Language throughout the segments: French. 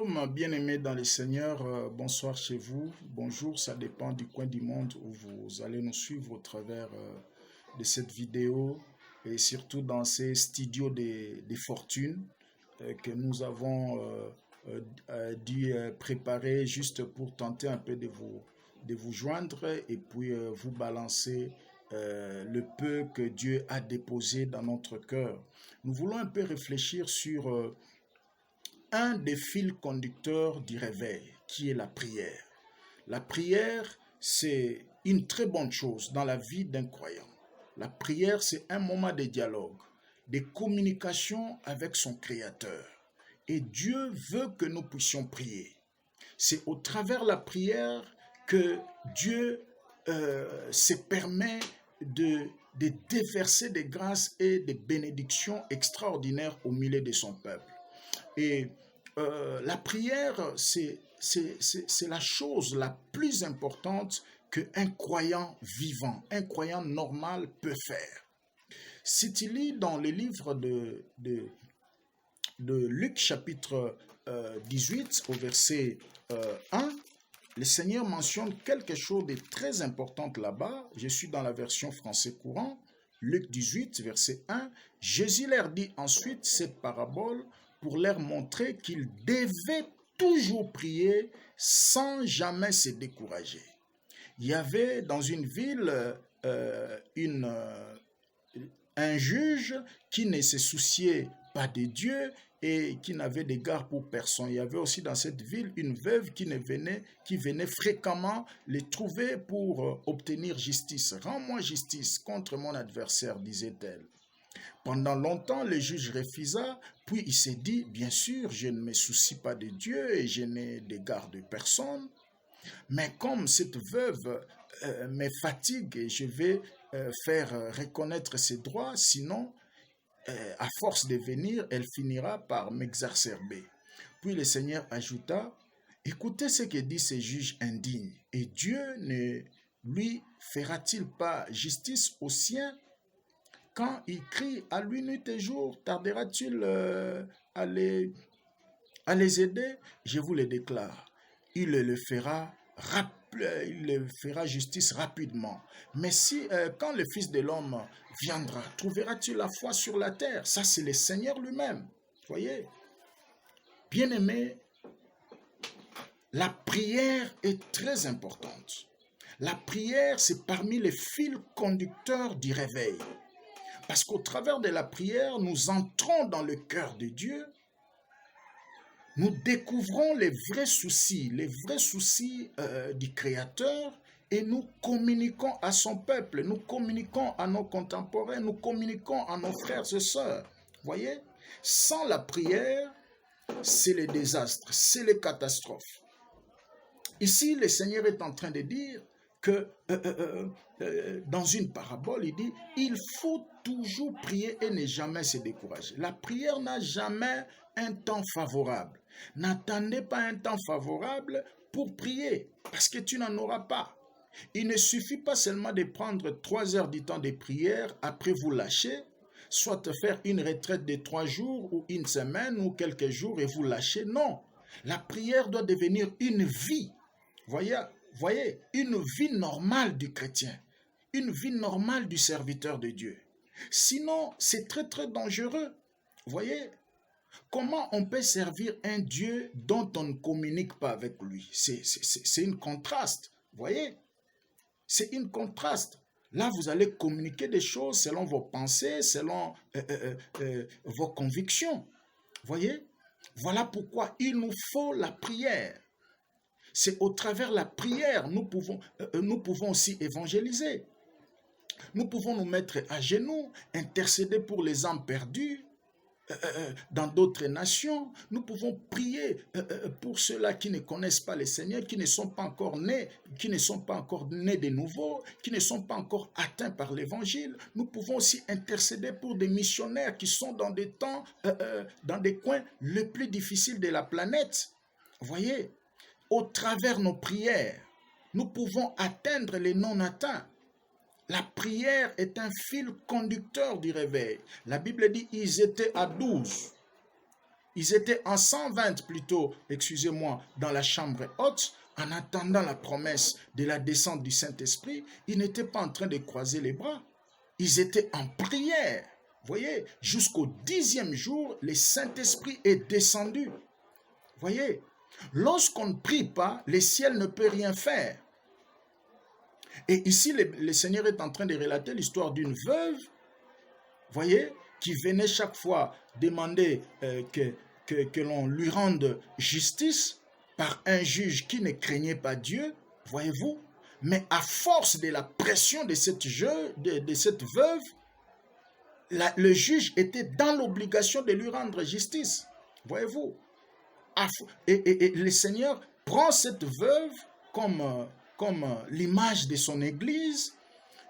Shalom, bien-aimés dans le Seigneur, bonsoir chez vous, bonjour, ça dépend du coin du monde où vous allez nous suivre au travers de cette vidéo et surtout dans ces studios des fortunes que nous avons dû préparer juste pour tenter un peu de vous joindre et puis vous balancer le peu que Dieu a déposé dans notre cœur. Nous voulons un peu réfléchir sur un des fils conducteurs du réveil, qui est la prière. La prière, c'est une très bonne chose dans la vie d'un croyant. La prière, c'est un moment de dialogue, de communication avec son Créateur. Et Dieu veut que nous puissions prier. C'est au travers de la prière que Dieu se permet de déverser des grâces et des bénédictions extraordinaires au milieu de son peuple. Et la prière, c'est la chose la plus importante qu'un croyant vivant, un croyant normal peut faire. Si tu lis dans le livre de Luc chapitre 18 au verset 1, le Seigneur mentionne quelque chose de très important là-bas. Je suis dans la version français courant. Luc 18, verset 1. Jésus leur dit ensuite cette parabole pour leur montrer qu'ils devaient toujours prier sans jamais se décourager. Il y avait dans une ville un juge qui ne se souciait pas de Dieu et qui n'avait d'égard pour personne. Il y avait aussi dans cette ville une veuve qui venait fréquemment les trouver pour obtenir justice. « Rends-moi justice contre mon adversaire », disait-elle. Pendant longtemps, le juge refusa, puis il s'est dit, bien sûr, je ne me soucie pas de Dieu et je n'ai d'égard de personne, mais comme cette veuve me fatigue et je vais faire reconnaître ses droits, sinon, à force de venir, elle finira par m'exacerber. Puis le Seigneur ajouta, écoutez ce que dit ce juge indigne, et Dieu ne lui fera-t-il pas justice aux siens? Quand il crie à lui nuit et jour, tardera-t-il à les aider? Je vous le déclare, il le fera justice rapidement. Mais si, quand le Fils de l'homme viendra, trouvera-t-il la foi sur la terre? Ça, c'est le Seigneur lui-même. Voyez? Bien-aimés, la prière est très importante. La prière, c'est parmi les fils conducteurs du réveil. Parce qu'au travers de la prière, nous entrons dans le cœur de Dieu, nous découvrons les vrais soucis du Créateur et nous communiquons à son peuple, nous communiquons à nos contemporains, nous communiquons à nos frères et sœurs. Voyez, sans la prière, c'est le désastre, c'est les catastrophes. Ici, le Seigneur est en train de dire que dans une parabole, il dit, il faut toujours prier et ne jamais se décourager. La prière n'a jamais un temps favorable. N'attendez pas un temps favorable pour prier, parce que tu n'en auras pas. Il ne suffit pas seulement de prendre 3 heures du temps de prière, après vous lâcher, soit te faire une retraite de 3 jours ou une semaine ou quelques jours et vous lâcher. Non, la prière doit devenir une vie. Voyez, une vie normale du chrétien, une vie normale du serviteur de Dieu. Sinon, c'est très très dangereux. Voyez, comment on peut servir un Dieu dont on ne communique pas avec lui? C'est une contraste. Voyez, c'est une contraste. Là, vous allez communiquer des choses selon vos pensées, selon vos convictions. Voyez, voilà pourquoi il nous faut la prière. C'est au travers de la prière nous pouvons aussi évangéliser. Nous pouvons nous mettre à genoux, intercéder pour les âmes perdues dans d'autres nations. Nous pouvons prier pour ceux-là qui ne connaissent pas le Seigneur, qui ne sont pas encore nés de nouveau, qui ne sont pas encore atteints par l'évangile. Nous pouvons aussi intercéder pour des missionnaires qui sont dans des temps, dans des coins les plus difficiles de la planète. Voyez, au travers nos prières, nous pouvons atteindre les non-atteints. La prière est un fil conducteur du réveil. La Bible dit ils étaient à 12. Ils étaient en 120 plutôt, excusez-moi, dans la chambre haute, en attendant la promesse de la descente du Saint-Esprit. Ils n'étaient pas en train de croiser les bras. Ils étaient en prière. Vous voyez, jusqu'au 10e jour, le Saint-Esprit est descendu. Vous voyez, lorsqu'on ne prie pas, le ciel ne peut rien faire. Et ici, le Seigneur est en train de relater l'histoire d'une veuve, voyez, qui venait chaque fois demander que l'on lui rende justice par un juge qui ne craignait pas Dieu, voyez-vous. Mais à force de la pression de cette veuve, le juge était dans l'obligation de lui rendre justice, voyez-vous. Et le Seigneur prend cette veuve comme l'image de son Église,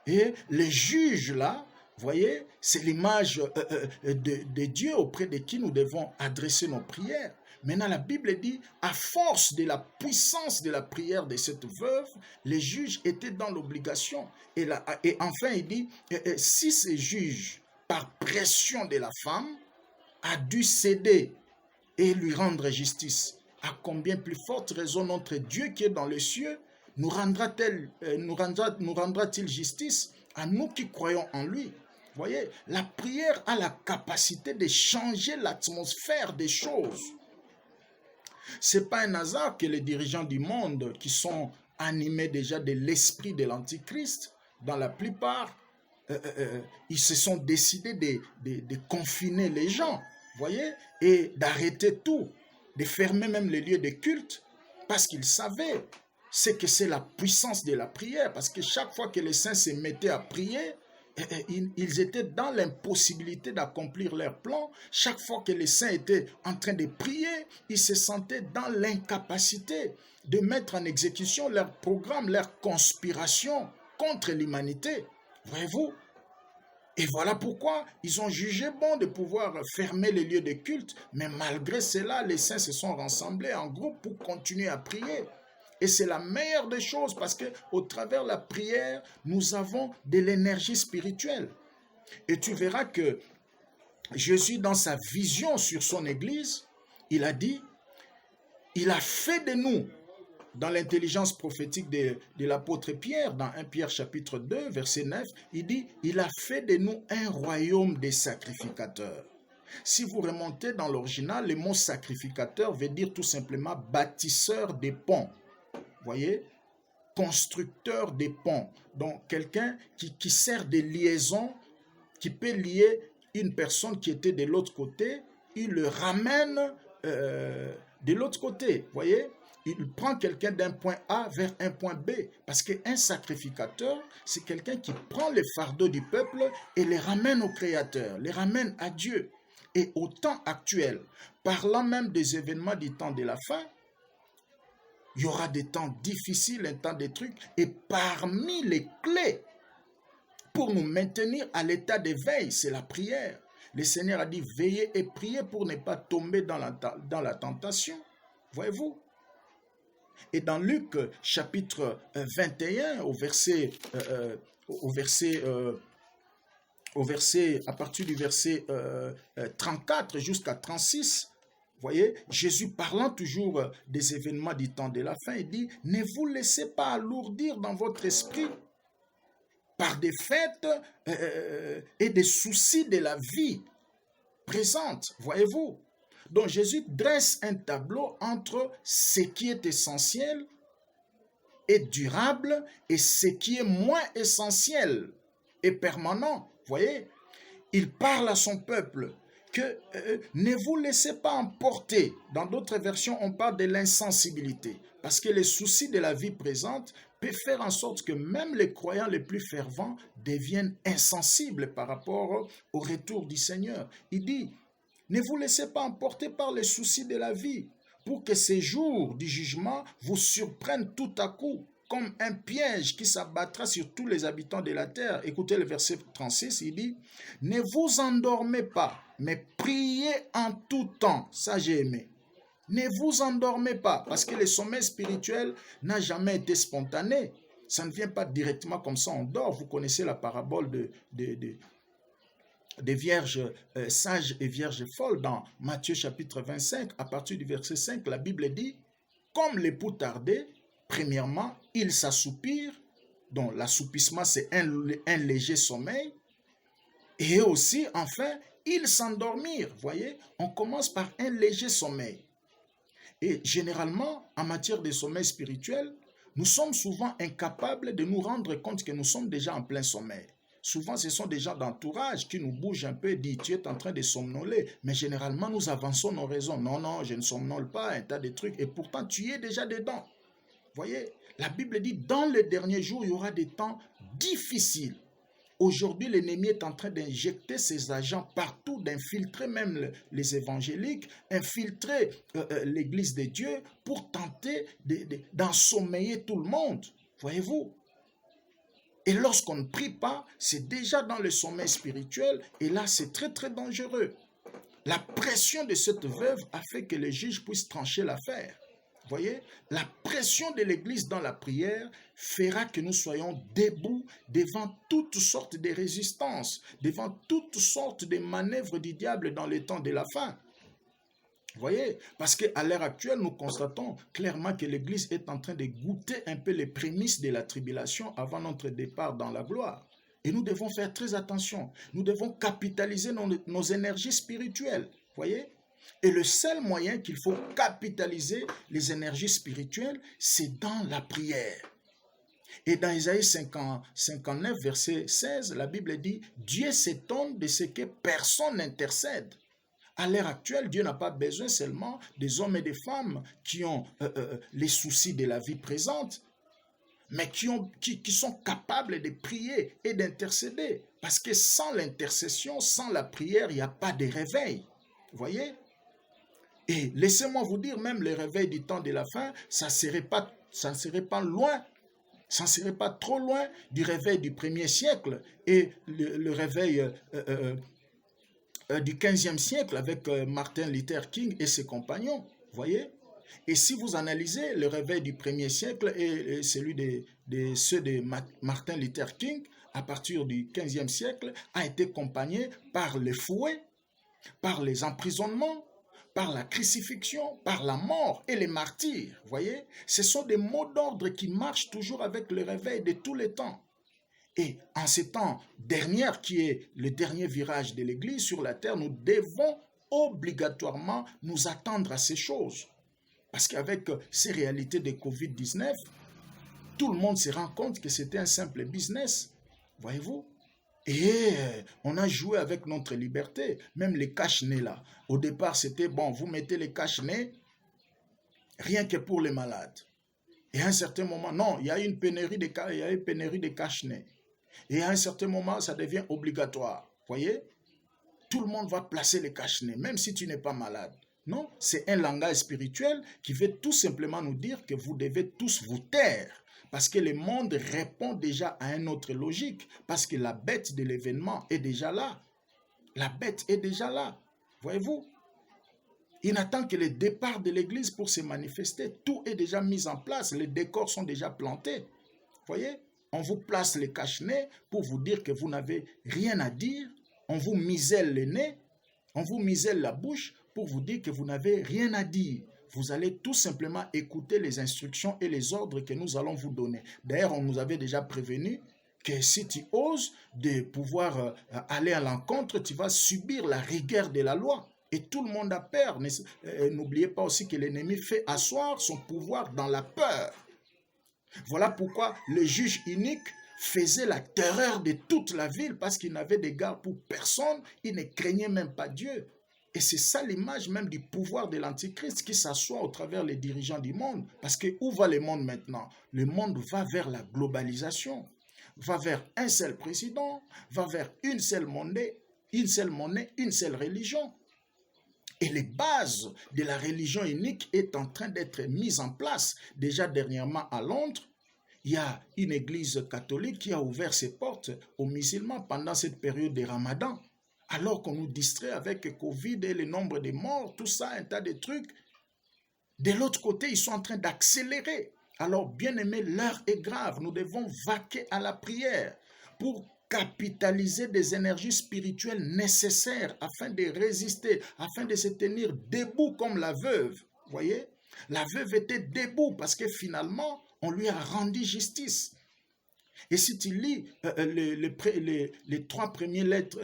et le juge là, voyez, c'est l'image de Dieu auprès de qui nous devons adresser nos prières. Maintenant, la Bible dit, à force de la puissance de la prière de cette veuve, les juges étaient dans l'obligation. Et enfin, il dit, si ces juges, par pression de la femme, a dû céder et lui rendre justice, à combien plus forte raison notre Dieu qui est dans les cieux nous rendra-t-il justice à nous qui croyons en lui? Vous voyez, la prière a la capacité de changer l'atmosphère des choses. Ce n'est pas un hasard que les dirigeants du monde qui sont animés déjà de l'esprit de l'Antichrist, dans la plupart, ils se sont décidés de confiner les gens, voyez, et d'arrêter tout, de fermer même les lieux de culte, parce qu'ils savaient ce que c'est la puissance de la prière, parce que chaque fois que les saints se mettaient à prier, ils étaient dans l'impossibilité d'accomplir leur plan. Chaque fois que les saints étaient en train de prier, ils se sentaient dans l'incapacité de mettre en exécution leur programme, leur conspiration contre l'humanité. Voyez-vous? Et voilà pourquoi ils ont jugé bon de pouvoir fermer les lieux de culte, mais malgré cela, les saints se sont rassemblés en groupe pour continuer à prier. Et c'est la meilleure des choses parce qu'au travers de la prière, nous avons de l'énergie spirituelle. Et tu verras que Jésus, dans sa vision sur son Église, il a dit, il a fait de nous, dans l'intelligence prophétique de l'apôtre Pierre, dans 1 Pierre chapitre 2, verset 9, il dit, il a fait de nous un royaume des sacrificateurs. Si vous remontez dans l'original, le mot sacrificateur veut dire tout simplement bâtisseur des ponts. Voyez, constructeur des ponts. Donc, quelqu'un qui sert de liaison, qui peut lier une personne qui était de l'autre côté, il le ramène de l'autre côté. Voyez, il prend quelqu'un d'un point A vers un point B. Parce qu'un sacrificateur, c'est quelqu'un qui prend les fardeaux du peuple et les ramène au Créateur, les ramène à Dieu. Et au temps actuel, parlant même des événements du temps de la fin, il y aura des temps difficiles, un temps de trucs. Et parmi les clés pour nous maintenir à l'état d'éveil, c'est la prière. Le Seigneur a dit, veillez et priez pour ne pas tomber dans la tentation. Voyez-vous? Et dans Luc chapitre 21, à partir du verset 34 jusqu'à 36, voyez, Jésus parlant toujours des événements du temps de la fin, il dit, ne vous laissez pas alourdir dans votre esprit par des fêtes et des soucis de la vie présente, voyez-vous. Donc Jésus dresse un tableau entre ce qui est essentiel et durable et ce qui est moins essentiel et permanent, voyez. Il parle à son peuple que ne vous laissez pas emporter. Dans d'autres versions, on parle de l'insensibilité. Parce que les soucis de la vie présente peuvent faire en sorte que même les croyants les plus fervents deviennent insensibles par rapport au retour du Seigneur. Il dit, ne vous laissez pas emporter par les soucis de la vie pour que ces jours du jugement vous surprennent tout à coup comme un piège qui s'abattra sur tous les habitants de la terre. Écoutez le verset 36, il dit, ne vous endormez pas, mais priez en tout temps. Ça, j'ai aimé. Ne vous endormez pas, parce que le sommeil spirituel n'a jamais été spontané. Ça ne vient pas directement comme ça, on dort. Vous connaissez la parabole des vierges sages et vierges folles dans Matthieu chapitre 25, à partir du verset 5, la Bible dit, comme l'époux tardait, premièrement, ils s'assoupirent, donc l'assoupissement c'est un léger sommeil, et aussi, enfin, ils s'endormirent. Voyez, on commence par un léger sommeil. Et généralement, en matière de sommeil spirituel, nous sommes souvent incapables de nous rendre compte que nous sommes déjà en plein sommeil. Souvent, ce sont des gens d'entourage qui nous bougent un peu et disent, tu es en train de somnoler. Mais généralement, nous avançons nos raisons. Non, non, je ne somnole pas, un tas de trucs. Et pourtant, tu es déjà dedans. Voyez, la Bible dit, dans les derniers jours, il y aura des temps difficiles. Aujourd'hui, l'ennemi est en train d'injecter ses agents partout, d'infiltrer même les évangéliques, infiltrer l'église de Dieu pour tenter d'ensommeiller tout le monde. Voyez-vous? Et lorsqu'on ne prie pas, c'est déjà dans le sommeil spirituel et là, c'est très très dangereux. La pression de cette veuve a fait que les juges puissent trancher l'affaire. Voyez, la pression de l'Église dans la prière fera que nous soyons debout devant toutes sortes de résistances, devant toutes sortes de manœuvres du diable dans les temps de la fin. Voyez, parce qu'à l'heure actuelle, nous constatons clairement que l'Église est en train de goûter un peu les prémices de la tribulation avant notre départ dans la gloire. Et nous devons faire très attention. Nous devons capitaliser nos énergies spirituelles. Voyez? Et le seul moyen qu'il faut capitaliser les énergies spirituelles, c'est dans la prière. Et dans Isaïe 59, verset 16, la Bible dit, Dieu s'étonne de ce que personne n'intercède. À l'heure actuelle, Dieu n'a pas besoin seulement des hommes et des femmes qui ont les soucis de la vie présente, mais qui sont capables de prier et d'intercéder. Parce que sans l'intercession, sans la prière, il n'y a pas de réveil. Vous voyez? Et laissez-moi vous dire, même le réveil du temps de la fin, ça ne serait pas loin, ça ne serait pas trop loin du réveil du 1er siècle et le réveil du 15e siècle avec Martin Luther King et ses compagnons. Voyez? Et si vous analysez le réveil du 1er siècle et celui de ceux de Martin Luther King, à partir du 15e siècle, a été accompagné par les fouets, par les emprisonnements, par la crucifixion, par la mort et les martyrs. Voyez, ce sont des mots d'ordre qui marchent toujours avec le réveil de tous les temps. Et en ces temps derniers, qui est le dernier virage de l'Église sur la terre, nous devons obligatoirement nous attendre à ces choses. Parce qu'avec ces réalités de Covid-19, tout le monde se rend compte que c'était un simple business. Voyez-vous? Et on a joué avec notre liberté, même les cache-nez là. Au départ, c'était bon, vous mettez les cache-nez rien que pour les malades. Et à un certain moment, non, il y a une pénurie de cache-nez. Et à un certain moment, ça devient obligatoire. Voyez? Tout le monde va placer les cache-nez, même si tu n'es pas malade. Non, c'est un langage spirituel qui veut tout simplement nous dire que vous devez tous vous taire. Parce que le monde répond déjà à une autre logique. Parce que la bête de l'événement est déjà là. La bête est déjà là. Voyez-vous? Il n'attend que le départ de l'église pour se manifester. Tout est déjà mis en place. Les décors sont déjà plantés. Voyez? On vous place les cache-nez pour vous dire que vous n'avez rien à dire. On vous misèle le nez. On vous misèle la bouche pour vous dire que vous n'avez rien à dire. Vous allez tout simplement écouter les instructions et les ordres que nous allons vous donner. D'ailleurs, on nous avait déjà prévenu que si tu oses de pouvoir aller à l'encontre, tu vas subir la rigueur de la loi. Et tout le monde a peur. N'oubliez pas aussi que l'ennemi fait asseoir son pouvoir dans la peur. Voilà pourquoi le juge unique faisait la terreur de toute la ville parce qu'il n'avait d'égard pour personne. Il ne craignait même pas Dieu. Et c'est ça l'image même du pouvoir de l'Antichrist qui s'assoit au travers des dirigeants du monde. Parce que où va le monde maintenant? Le monde va vers la globalisation, va vers un seul président, va vers une seule monnaie, une seule religion. Et les bases de la religion unique est en train d'être mises en place. Déjà dernièrement à Londres, il y a une église catholique qui a ouvert ses portes aux musulmans pendant cette période de Ramadan. Alors qu'on nous distrait avec Covid et le nombre de morts, tout ça, un tas de trucs. De l'autre côté, ils sont en train d'accélérer. Alors, bien aimé, l'heure est grave. Nous devons vaquer à la prière pour capitaliser des énergies spirituelles nécessaires afin de résister, afin de se tenir debout comme la veuve. Vous voyez? La veuve était debout parce que finalement, on lui a rendu justice. Et si tu lis les trois premières lettres,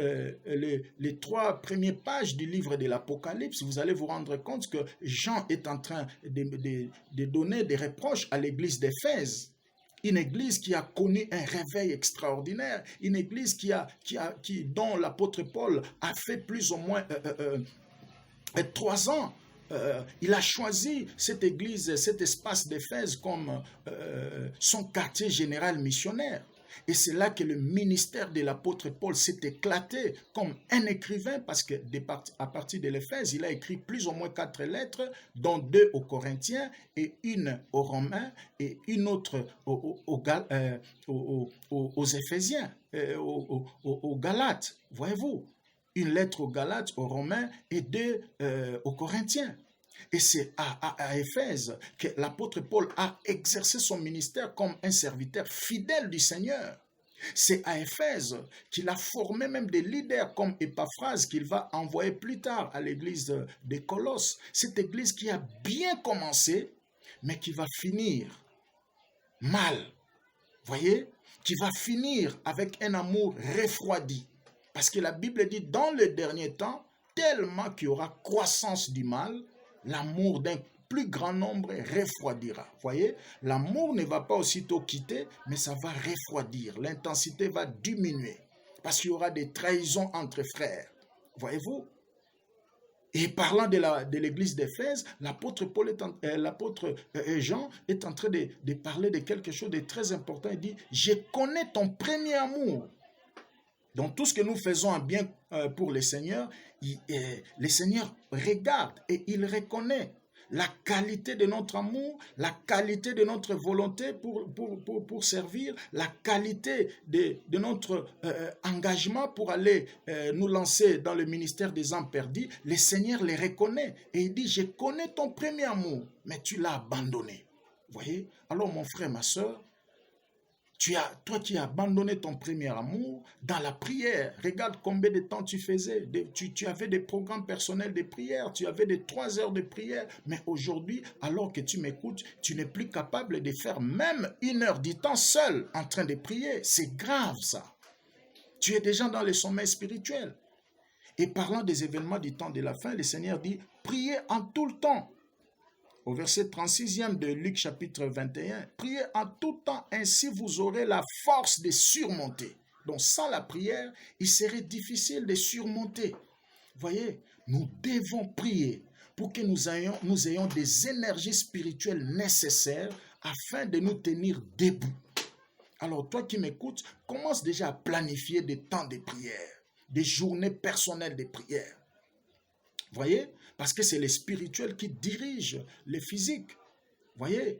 les trois premières pages du livre de l'Apocalypse, vous allez vous rendre compte que Jean est en train de donner des reproches à l'église d'Éphèse. Une église qui a connu un réveil extraordinaire, une église dont l'apôtre Paul a fait plus ou moins 3 ans. Il a choisi cette église, cet espace d'Éphèse comme son quartier général missionnaire. Et c'est là que le ministère de l'apôtre Paul s'est éclaté comme un écrivain, parce que à partir de l'Éphèse, il a écrit plus ou moins 4 lettres, dont 2 aux Corinthiens et une aux Romains et une autre aux Éphésiens, aux Galates, voyez-vous. Une lettre aux Galates, aux Romains et 2 aux Corinthiens. Et c'est à Éphèse que l'apôtre Paul a exercé son ministère comme un serviteur fidèle du Seigneur. C'est à Éphèse qu'il a formé même des leaders comme Épaphrase qu'il va envoyer plus tard à l'église de Colosse. Cette église qui a bien commencé, mais qui va finir mal. Voyez? Qui va finir avec un amour refroidi. Parce que la Bible dit, dans le dernier temps, tellement qu'il y aura croissance du mal, l'amour d'un plus grand nombre refroidira. Voyez, l'amour ne va pas aussitôt quitter, mais ça va refroidir. L'intensité va diminuer. Parce qu'il y aura des trahisons entre frères. Voyez-vous? Et parlant de l'église d'Éphèse, l'apôtre Jean est en train de parler de quelque chose de très important. Il dit, je connais ton premier amour. Dans tout ce que nous faisons en bien pour le Seigneur, le Seigneur regarde et il reconnaît la qualité de notre amour, la qualité de notre volonté pour servir, la qualité de notre engagement pour aller nous lancer dans le ministère des âmes perdues. Le Seigneur les reconnaît et il dit, je connais ton premier amour, mais tu l'as abandonné. Vous voyez? Alors mon frère, ma soeur, toi qui as abandonné ton premier amour dans la prière, regarde combien de temps tu faisais. Tu avais des programmes personnels de prière, tu avais des 3 heures de prière. Mais aujourd'hui, alors que tu m'écoutes, tu n'es plus capable de faire même 1 heure du temps seul en train de prier. C'est grave ça. Tu es déjà dans le sommeil spirituel. Et parlant des événements du temps de la fin, le Seigneur dit, priez en tout le temps. Au verset 36e de Luc chapitre 21, priez en tout temps, ainsi vous aurez la force de surmonter. Donc sans la prière, il serait difficile de surmonter. Voyez, nous devons prier pour que nous ayons des énergies spirituelles nécessaires afin de nous tenir debout. Alors toi qui m'écoutes, commence déjà à planifier des temps de prière, des journées personnelles de prière. Voyez? Parce que c'est le spirituel qui dirige le physique. Voyez?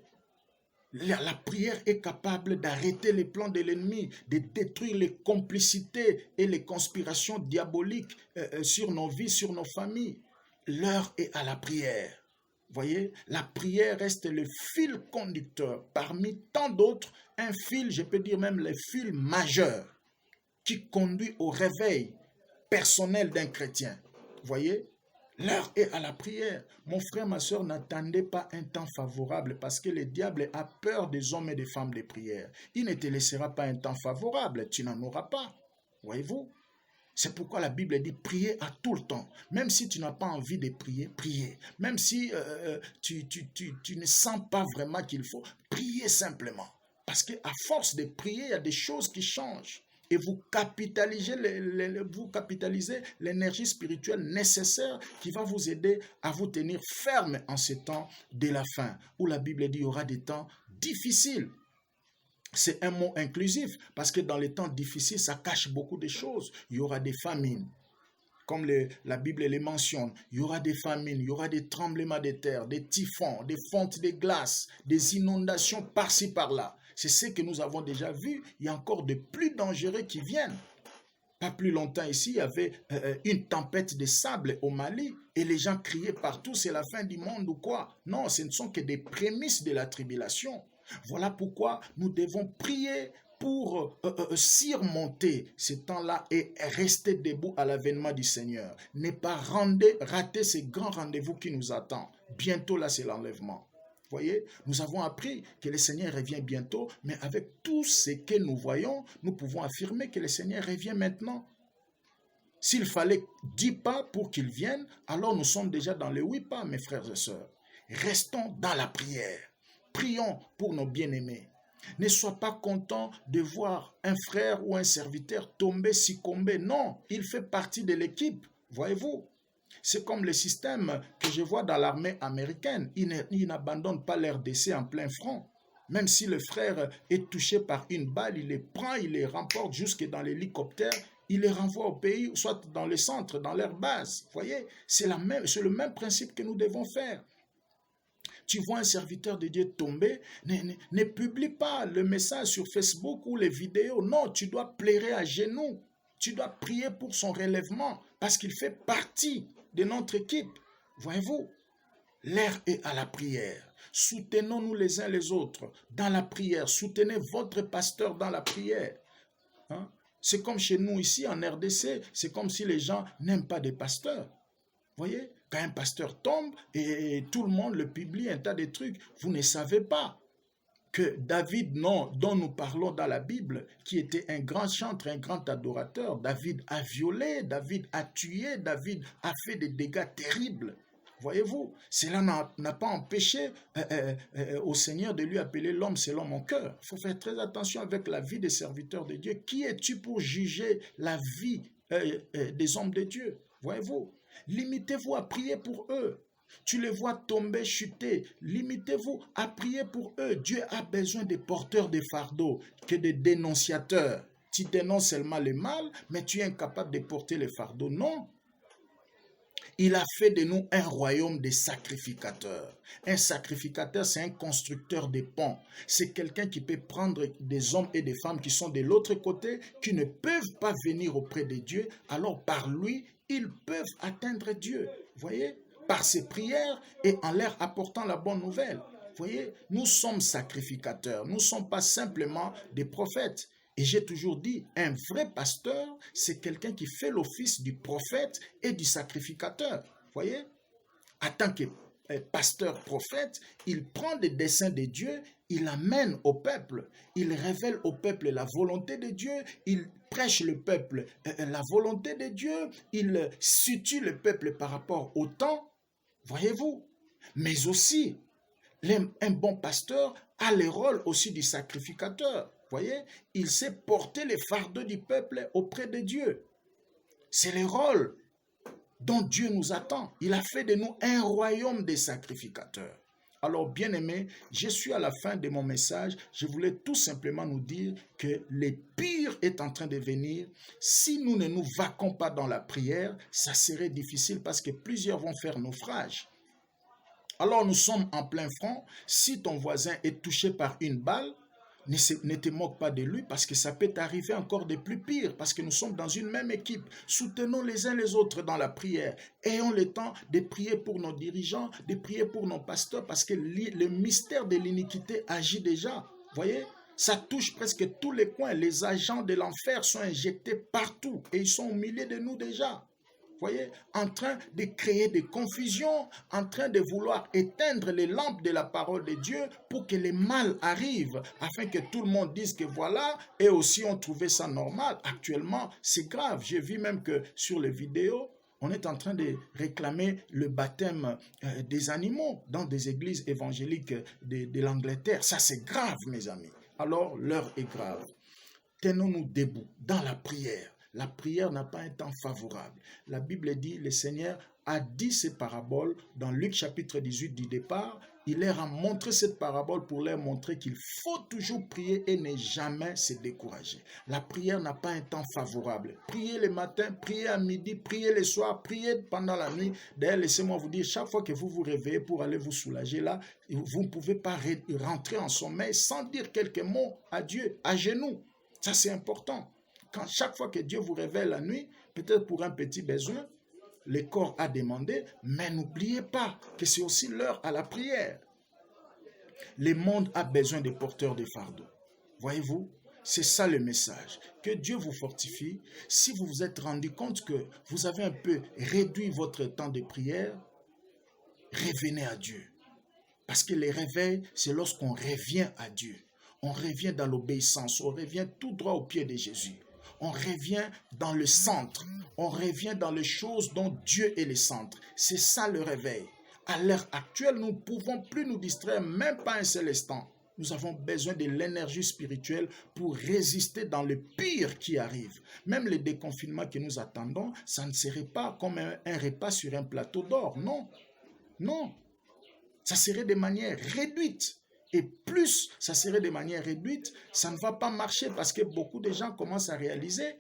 La prière est capable d'arrêter les plans de l'ennemi, de détruire les complicités et les conspirations diaboliques sur nos vies, sur nos familles. L'heure est à la prière. Voyez? La prière reste le fil conducteur parmi tant d'autres, un fil, je peux dire même le fil majeur qui conduit au réveil personnel d'un chrétien. Voyez? L'heure est à la prière. Mon frère, ma soeur, n'attendez pas un temps favorable parce que le diable a peur des hommes et des femmes de prière. Il ne te laissera pas un temps favorable, tu n'en auras pas. Voyez-vous? C'est pourquoi la Bible dit prier à tout le temps. Même si tu n'as pas envie de prier, priez. Même si tu ne sens pas vraiment qu'il faut, prier simplement. Parce qu'à force de prier, il y a des choses qui changent. Et vous capitalisez l'énergie spirituelle nécessaire qui va vous aider à vous tenir ferme en ces temps de la fin, où la Bible dit qu'il y aura des temps difficiles. C'est un mot inclusif, parce que dans les temps difficiles, ça cache beaucoup de choses. Il y aura des famines, comme la Bible les mentionne. Il y aura des famines, il y aura des tremblements de terre, des typhons, des fontes de glace, des inondations par-ci par-là. C'est ce que nous avons déjà vu. Il y a encore de plus dangereux qui viennent. Pas plus longtemps ici, il y avait une tempête de sable au Mali et les gens criaient partout, c'est la fin du monde ou quoi? Non, ce ne sont que des prémices de la tribulation. Voilà pourquoi nous devons prier pour surmonter ces temps-là et rester debout à l'avènement du Seigneur. Ne pas rater ce grand rendez-vous qui nous attend. Bientôt là, c'est l'enlèvement. Vous voyez, nous avons appris que le Seigneur revient bientôt, mais avec tout ce que nous voyons, nous pouvons affirmer que le Seigneur revient maintenant. S'il fallait 10 pas pour qu'il vienne, alors nous sommes déjà dans les 8 pas, mes frères et sœurs. Restons dans la prière. Prions pour nos bien-aimés. Ne sois pas content de voir un frère ou un serviteur tomber, succomber. Non, il fait partie de l'équipe, voyez-vous. C'est comme le système que je vois dans l'armée américaine. Ils n'abandonnent pas leur décès en plein front. Même si le frère est touché par une balle, il les prend, il les remporte jusque dans l'hélicoptère, il les renvoie au pays, soit dans le centre, dans leur base. Vous voyez, c'est le même principe que nous devons faire. Tu vois un serviteur de Dieu tomber, ne publie pas le message sur Facebook ou les vidéos. Non, tu dois pleurer à genoux. Tu dois prier pour son relèvement parce qu'il fait partie de notre équipe. Voyez-vous, l'heure est à la prière. Soutenons-nous les uns les autres dans la prière. Soutenez votre pasteur dans la prière. Hein? C'est comme chez nous ici en RDC, c'est comme si les gens n'aiment pas des pasteurs. Voyez, quand un pasteur tombe et tout le monde le publie, un tas de trucs, vous ne savez pas que David, dont nous parlons dans la Bible, qui était un grand chanteur, un grand adorateur, David a violé, David a tué, David a fait des dégâts terribles. Voyez-vous, cela n'a pas empêché au Seigneur de lui appeler l'homme selon mon cœur. Il faut faire très attention avec la vie des serviteurs de Dieu. Qui es-tu pour juger la vie des hommes de Dieu? Voyez-vous, limitez-vous à prier pour eux. Tu les vois tomber, chuter. Limitez-vous à prier pour eux. Dieu a besoin des porteurs de fardeaux que des dénonciateurs. Tu dénonces seulement le mal, mais tu es incapable de porter les fardeaux. Non. Il a fait de nous un royaume de sacrificateurs. Un sacrificateur, c'est un constructeur de ponts. C'est quelqu'un qui peut prendre des hommes et des femmes qui sont de l'autre côté, qui ne peuvent pas venir auprès de Dieu. Alors par lui, ils peuvent atteindre Dieu. Vous voyez? Par ses prières et en leur apportant la bonne nouvelle. Vous voyez? Nous sommes sacrificateurs. Nous ne sommes pas simplement des prophètes. Et j'ai toujours dit, un vrai pasteur, c'est quelqu'un qui fait l'office du prophète et du sacrificateur. Vous voyez? En tant que pasteur prophète, il prend des desseins de Dieu, il amène au peuple, il révèle au peuple la volonté de Dieu, il prêche le peuple la volonté de Dieu, il situe le peuple par rapport au temps. Voyez-vous? Mais aussi, un bon pasteur a le rôle aussi du sacrificateur. Voyez, il sait porter les fardeaux du peuple auprès de Dieu. C'est le rôle dont Dieu nous attend. Il a fait de nous un royaume des sacrificateurs. Alors, bien-aimés, je suis à la fin de mon message. Je voulais tout simplement nous dire que le pire est en train de venir. Si nous ne nous vaquons pas dans la prière, ça serait difficile parce que plusieurs vont faire naufrage. Alors, nous sommes en plein front. Si ton voisin est touché par une balle, ne te moque pas de lui parce que ça peut t'arriver encore de plus pire parce que nous sommes dans une même équipe. Soutenons les uns les autres dans la prière. Ayons le temps de prier pour nos dirigeants, de prier pour nos pasteurs parce que le mystère de l'iniquité agit déjà. Voyez, ça touche presque tous les coins. Les agents de l'enfer sont injectés partout et ils sont au milieu de nous déjà. Voyez, en train de créer des confusions, en train de vouloir éteindre les lampes de la parole de Dieu pour que le mal arrive, afin que tout le monde dise que voilà, et aussi on trouvait ça normal. Actuellement, c'est grave. J'ai vu même que sur les vidéos, on est en train de réclamer le baptême des animaux dans des églises évangéliques de l'Angleterre. Ça, c'est grave, mes amis. Alors, l'heure est grave. Tenons-nous debout dans la prière. La prière n'a pas un temps favorable. La Bible dit, le Seigneur a dit ces paraboles dans Luc chapitre 18 du départ. Il leur a montré cette parabole pour leur montrer qu'il faut toujours prier et ne jamais se décourager. La prière n'a pas un temps favorable. Priez le matin, priez à midi, priez le soir, priez pendant la nuit. D'ailleurs, laissez-moi vous dire, chaque fois que vous vous réveillez pour aller vous soulager là, vous ne pouvez pas rentrer en sommeil sans dire quelques mots à Dieu, à genoux. Ça, c'est important. Quand chaque fois que Dieu vous révèle la nuit, peut-être pour un petit besoin, le corps a demandé, mais n'oubliez pas que c'est aussi l'heure à la prière. Le monde a besoin de porteurs de fardeaux. Voyez-vous, C'est ça le message. Que Dieu vous fortifie. Si vous vous êtes rendu compte que vous avez un peu réduit votre temps de prière, revenez à Dieu. Parce que les réveils, c'est lorsqu'on revient à Dieu. On revient dans l'obéissance, on revient tout droit au pied de Jésus. On revient dans le centre, on revient dans les choses dont Dieu est le centre. C'est ça le réveil. À l'heure actuelle, nous ne pouvons plus nous distraire, même pas un seul instant. Nous avons besoin de l'énergie spirituelle pour résister dans le pire qui arrive. Même le déconfinement que nous attendons, ça ne serait pas comme un repas sur un plateau d'or. Non, non. Ça serait de manière réduite. Et plus ça serait de manière réduite, ça ne va pas marcher parce que beaucoup de gens commencent à réaliser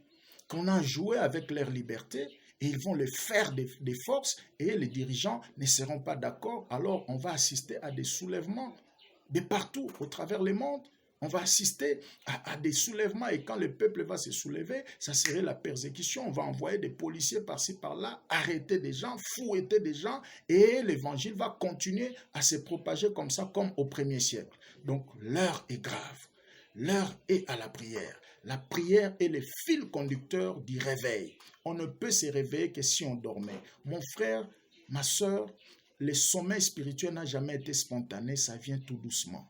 qu'on a joué avec leur liberté et ils vont le faire des forces et les dirigeants ne seront pas d'accord. Alors on va assister à des soulèvements de partout au travers le monde. On va assister à des soulèvements et quand le peuple va se soulever, ça serait la persécution. On va envoyer des policiers par-ci par-là, arrêter des gens, fouetter des gens et l'évangile va continuer à se propager comme ça, comme au premier siècle. Donc l'heure est grave. L'heure est à la prière. La prière est le fil conducteur du réveil. On ne peut se réveiller que si on dormait. Mon frère, ma soeur, le sommeil spirituel n'a jamais été spontané, ça vient tout doucement.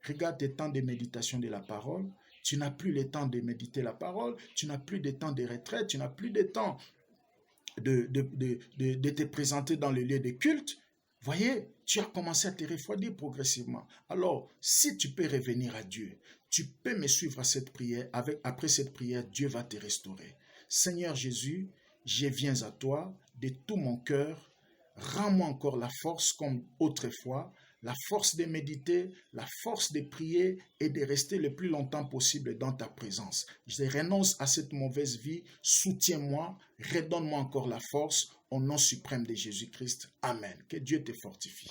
Regarde tes temps de méditation de la parole. Tu n'as plus le temps de méditer la parole. Tu n'as plus de temps de retraite. Tu n'as plus de temps de te présenter dans le lieu de culte. Voyez, tu as commencé à te refroidir progressivement. Alors, si tu peux revenir à Dieu, tu peux me suivre à cette prière. Après cette prière, Dieu va te restaurer. Seigneur Jésus, je viens à toi de tout mon cœur. Rends-moi encore la force comme autrefois. La force de méditer, la force de prier et de rester le plus longtemps possible dans ta présence. Je renonce à cette mauvaise vie, soutiens-moi, redonne-moi encore la force au nom suprême de Jésus-Christ. Amen. Que Dieu te fortifie.